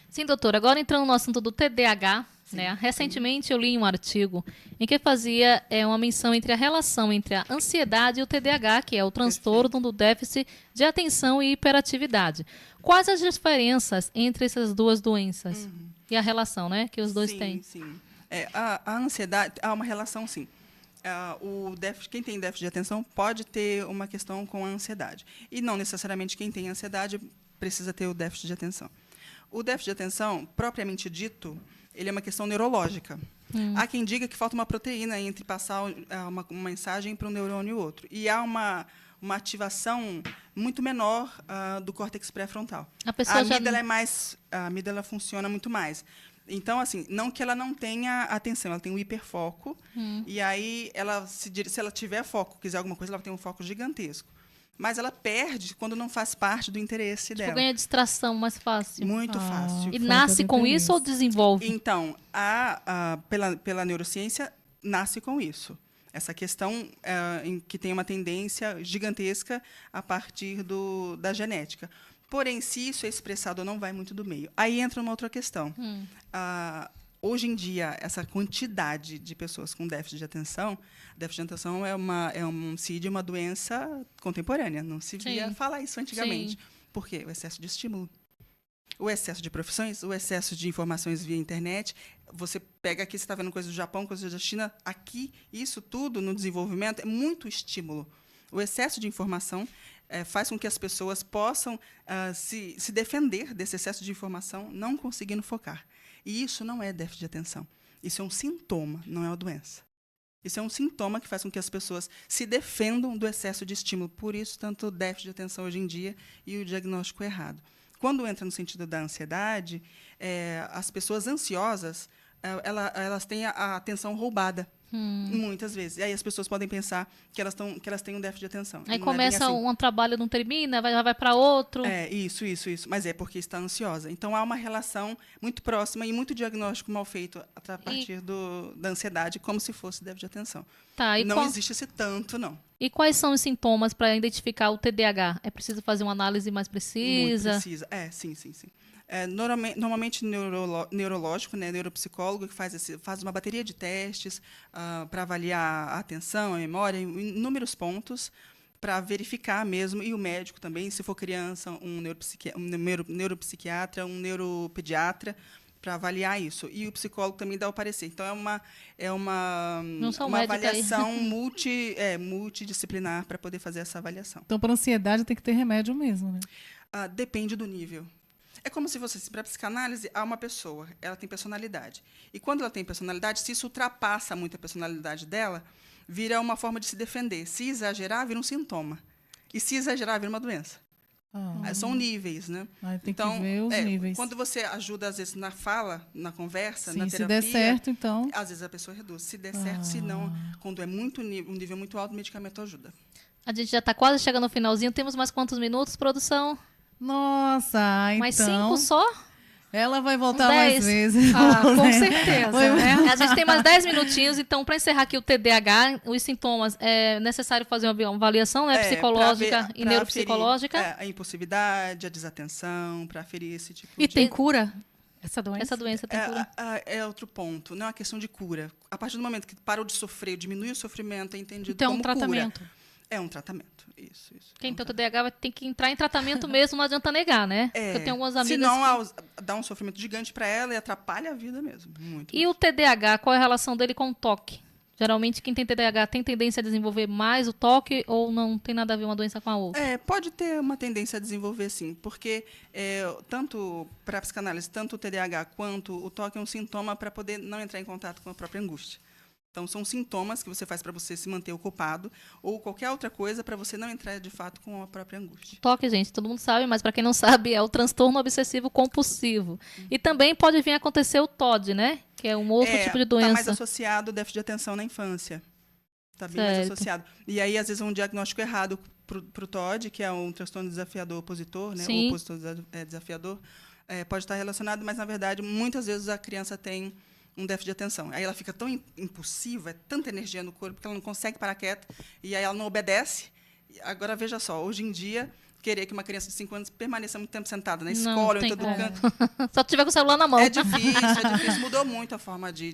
Sim, doutora. Agora entrando no assunto do TDAH, né? Recentemente eu li um artigo em que fazia uma menção entre a relação entre a ansiedade e o TDAH, que é o transtorno do déficit de atenção e hiperatividade. Quais as diferenças entre essas duas doenças? E a relação, né, que os dois têm? Sim. A ansiedade, há uma relação, sim. Quem tem déficit de atenção pode ter uma questão com a ansiedade. E não necessariamente quem tem ansiedade precisa ter o déficit de atenção. O déficit de atenção, propriamente dito, ele é uma questão neurológica. Há quem diga que falta uma proteína entre passar uma mensagem para um neurônio e outro. E há uma ativação muito menor do córtex pré-frontal. A amígdala funciona muito mais. Então, assim, não que ela não tenha atenção, ela tem um hiperfoco, e aí, se ela tiver foco, quiser alguma coisa, ela tem um foco gigantesco. Mas ela perde quando não faz parte do interesse dela. Ganha distração mais fácil. Muito fácil. E nasce com isso ou desenvolve? Então, pela neurociência, nasce com isso. Essa questão que tem uma tendência gigantesca a partir da genética. Porém, se isso é expressado ou não, vai muito do meio. Aí entra uma outra questão. Hoje em dia, essa quantidade de pessoas com déficit de atenção é um CID, uma doença contemporânea. Não se via falar isso antigamente. Sim. Por quê? O excesso de estímulo. O excesso de profissões, o excesso de informações via internet. Você pega aqui, você está vendo coisas do Japão, coisas da China. Aqui, isso tudo no desenvolvimento é muito estímulo. O excesso de informação faz com que as pessoas possam se defender desse excesso de informação, não conseguindo focar. E isso não é déficit de atenção. Isso é um sintoma, não é uma doença. Isso é um sintoma que faz com que as pessoas se defendam do excesso de estímulo. Por isso, tanto o déficit de atenção hoje em dia e o diagnóstico errado. Quando entra no sentido da ansiedade, as pessoas ansiosas, elas têm a atenção roubada. Muitas vezes. E aí as pessoas podem pensar que elas têm um déficit de atenção. Aí começa um trabalho, não termina, já vai para outro. Isso. Mas é porque está ansiosa. Então, há uma relação muito próxima e muito diagnóstico mal feito a partir da ansiedade, como se fosse déficit de atenção. Não existe esse tanto, não. E quais são os sintomas para identificar o TDAH? É preciso fazer uma análise mais precisa? Muito precisa. Sim. Normalmente neurológico, né, neuropsicólogo, que faz uma bateria de testes para avaliar a atenção, a memória, em inúmeros pontos, para verificar mesmo, e o médico também, se for criança, um neuropsiquiatra, um neuropediatra, para avaliar isso. E o psicólogo também dá o parecer. Então, é uma avaliação multidisciplinar para poder fazer essa avaliação. Então, para ansiedade tem que ter remédio mesmo, né? Depende do nível. É como se para a psicanálise, há uma pessoa, ela tem personalidade. E quando ela tem personalidade, se isso ultrapassa muito a personalidade dela, vira uma forma de se defender. Se exagerar, vira um sintoma. E se exagerar, vira uma doença. São níveis, né? Tem que ver os níveis. Quando você ajuda, às vezes, na fala, na conversa, na terapia... se der certo, então... Às vezes a pessoa reduz. Se der certo, se não, quando é um nível muito alto, o medicamento ajuda. A gente já está quase chegando no finalzinho. Temos mais quantos minutos, produção? Nossa, mais 5 só? Ela vai voltar mais vezes. Com certeza. Né? A gente tem mais 10 minutinhos, então, para encerrar aqui o TDAH, os sintomas, é necessário fazer uma avaliação, né, psicológica e neuropsicológica. A impulsividade, a desatenção, para aferir esse tipo de... E tem cura? Essa doença tem cura? É outro ponto. Não é uma questão de cura. A partir do momento que parou de sofrer, diminui o sofrimento, é entendido então, como um tratamento. Cura. É um tratamento, isso. Quem tem o TDAH vai ter que entrar em tratamento mesmo, não adianta negar, né? Eu tenho algumas amigas senão dá um sofrimento gigante para ela e atrapalha a vida mesmo. Muito. E o TDAH, qual é a relação dele com o toque? Geralmente, quem tem TDAH tem tendência a desenvolver mais o toque ou não tem nada a ver uma doença com a outra? Pode ter uma tendência a desenvolver, sim, porque tanto para a psicanálise, tanto o TDAH quanto o toque é um sintoma para poder não entrar em contato com a própria angústia. Então, são sintomas que você faz para você se manter ocupado ou qualquer outra coisa para você não entrar, de fato, com a própria angústia. Toque, gente, todo mundo sabe, mas para quem não sabe, é o transtorno obsessivo compulsivo. E também pode vir a acontecer o TOD, né? Que é um outro tipo de doença. Está mais associado ao déficit de atenção na infância. Está bem mais associado. E aí, às vezes, um diagnóstico errado para o TOD, que é um transtorno desafiador opositor, né? Sim. O opositor desafiador, pode estar relacionado, mas, na verdade, muitas vezes a criança tem um déficit de atenção. Aí ela fica tão impulsiva, é tanta energia no corpo que ela não consegue parar quieta, e aí ela não obedece. Agora, veja só, hoje em dia, querer que uma criança de 5 anos permaneça muito tempo sentada na escola ou em todo canto. Só tiver com o celular na mão. É difícil. Mudou muito a forma de